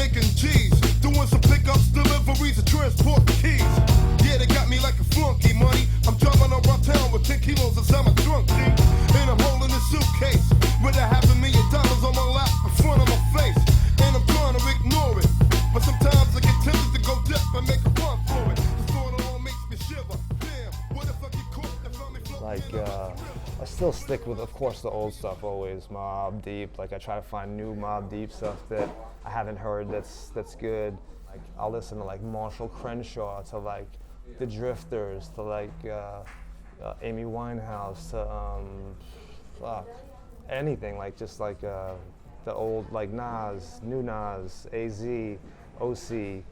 making G's, doing some pickups, deliveries, and transport keys. Yeah, they got me like a flunky, money. I'm driving around town with 10 kilos inside my trunk, G. And I'm holding a suitcase with $500,000 on my lap in front of my face. And I'm trying to ignore it, but sometimes I get tempted to go dip and make a run for it. The thought alone makes me shiver. Damn, what if I get caught and found me floating? I still stick with, of course, the old stuff always, Mobb Deep. Like I try to find new Mobb Deep stuff that I haven't heard that's good. Like I'll listen to like Marshall Crenshaw, to like the Drifters, to like Amy Winehouse, to anything, like just like the old, like Nas, new Nas, AZ, OC,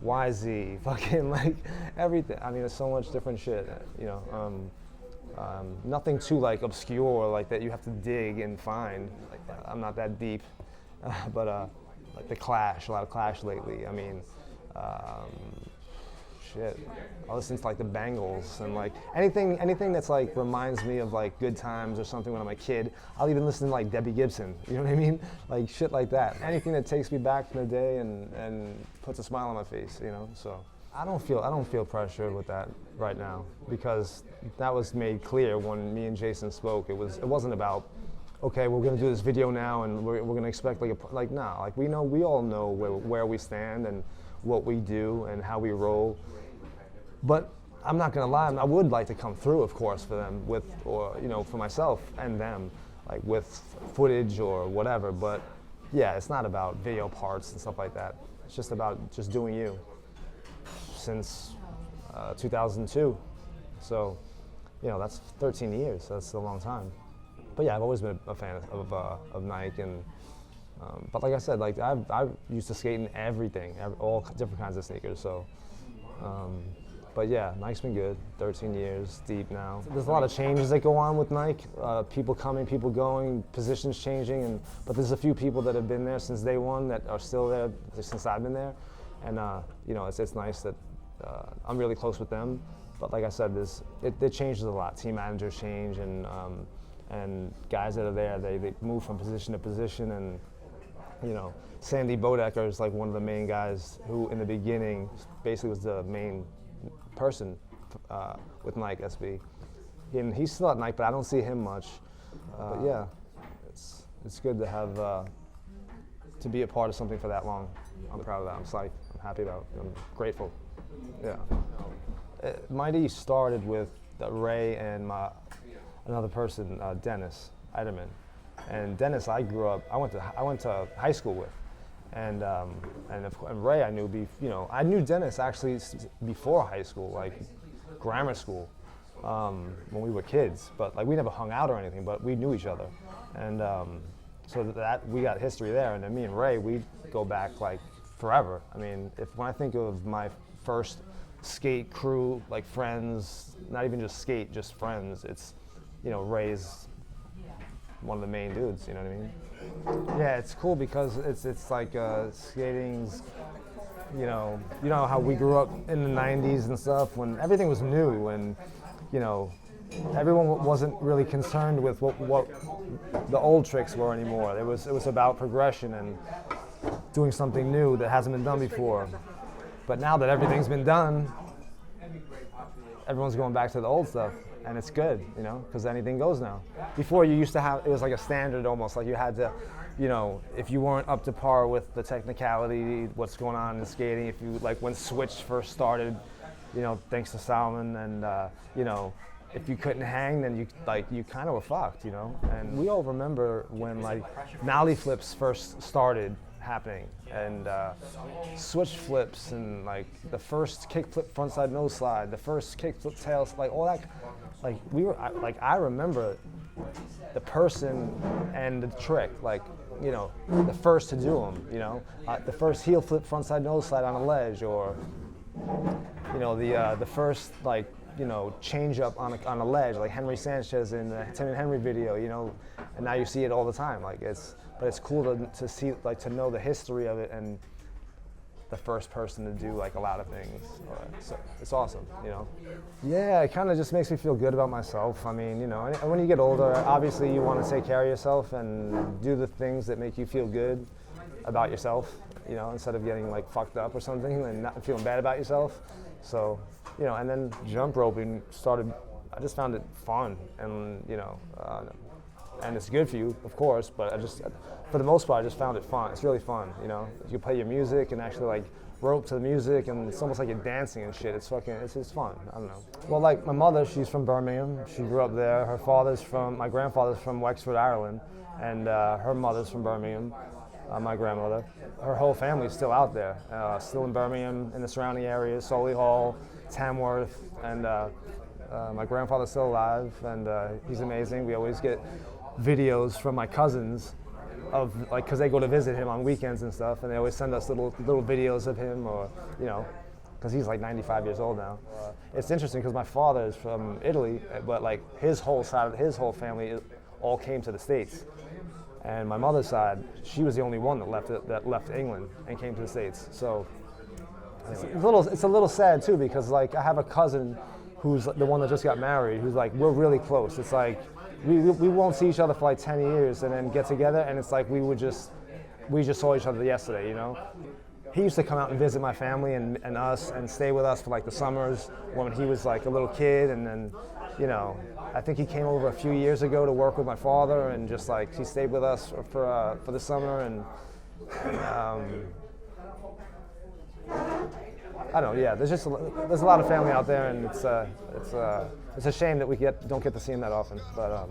YZ, fucking like everything. I mean, there's so much different shit, you know. Nothing too like obscure, like that you have to dig and find. Like, I'm not that deep, but like the Clash, a lot of Clash lately. I mean, shit. I listen to like the Bangles and like anything that's like reminds me of like good times or something when I'm a kid. I'll even listen to like Debbie Gibson. You know what I mean? Like shit like that. Anything that takes me back from the day and puts a smile on my face. You know, so. I don't feel pressure with that right now, because that was made clear when me and Jason spoke. It wasn't about, okay, we're gonna do this video now and we're gonna expect like we all know where we stand and what we do and how we roll. But I'm not gonna lie, I would like to come through, of course, for them for myself and them, like with footage or whatever. But yeah, it's not about video parts and stuff like that. It's just about just doing you. Since 2002, so that's 13 years. So that's a long time. But yeah, I've always been a fan of Nike, and but like I said, like I've used to skate in everything, all different kinds of sneakers. So, but yeah, Nike's been good. 13 years deep now. There's a lot of changes that go on with Nike. People coming, people going, positions changing, but there's a few people that have been there since day one that are still there since I've been there, and it's nice that. I'm really close with them, but like I said, it changes a lot. Team managers change, and guys that are there, they move from position to position, and Sandy Bodecker is like one of the main guys who in the beginning basically was the main person with Nike SB. And he's still at Nike, but I don't see him much. But yeah, it's good to have to be a part of something for that long. I'm proud of that. I'm psyched. I'm happy about it. I'm grateful. Yeah. Mighty started with Ray and another person, Dennis Eiderman. And Dennis, I went to high school with, and Ray I knew. I knew Dennis actually before high school, like grammar school, when we were kids. But like we never hung out or anything, but we knew each other, and so that we got history there. And then me and Ray, we go back like forever. I mean, when I think of my first skate crew, like friends, not even just skate, just friends, it's, Ray's one of the main dudes, you know what I mean? Yeah, it's cool because it's like skating's, you know how we grew up in the 90s and stuff, when everything was new and, everyone wasn't really concerned with what the old tricks were anymore. It was about progression and doing something new that hasn't been done before. But now that everything's been done, everyone's going back to the old stuff, and it's good, because anything goes now. Before you used to have, it was like a standard almost, like you had to, if you weren't up to par with the technicality, what's going on in skating, if you, like when Switch first started, thanks to Salmon, and, if you couldn't hang, then you kind of were fucked, And we all remember when like nollie flips first started happening, and switch flips, and like the first kick flip frontside nose slide, the first kick flip tail, like all that, like I remember the person and the trick, like the first to do them, the first heel flip frontside nose slide on a ledge, or the first change up on a ledge, like Henry Sanchez in the Tim and Henry video, and now you see it all the time. But it's cool to see, to know the history of it and the first person to do like a lot of things. So it's awesome, Yeah, it kind of just makes me feel good about myself. I mean, when you get older, obviously you want to take care of yourself and do the things that make you feel good about yourself. you know, instead of getting like fucked up or something and not feeling bad about yourself. So, you know, and then jump roping started, I just found it fun, and, you know, and it's good for you, of course, but I just, for the most part, I just found it fun. It's really fun, you know. You play your music and actually like rope to the music, and it's almost like you're dancing and shit. It's fucking, it's fun. I don't know. Well, like my mother, she's from Birmingham. She grew up there. Her father's from, my grandfather's from Wexford, Ireland, and her mother's from Birmingham. My grandmother. Her whole family's still out there, still in Birmingham, in the surrounding areas, Solihull, Tamworth, and my grandfather's still alive, and he's amazing. We always get videos from my cousins of, like, because they go to visit him on weekends and stuff, and they always send us little videos of him, or, you know, because he's like 95 years old now. It's interesting because my father is from Italy, but like his whole side of his whole family all came to the States. And my mother's side, she was the only one that left England and came to the States. So it's a little sad too, because like I have a cousin who's the one that just got married, who's like, we're really close. It's like we won't see each other for like 10 years and then get together, and it's like we just saw each other yesterday, you know? He used to come out and visit my family and us and stay with us for like the summers when he was like a little kid, and then, you know, I think he came over a few years ago to work with my father, and just like he stayed with us for the summer, and I don't know. Yeah, there's a lot of family out there, and it's a shame that we don't get to see him that often, but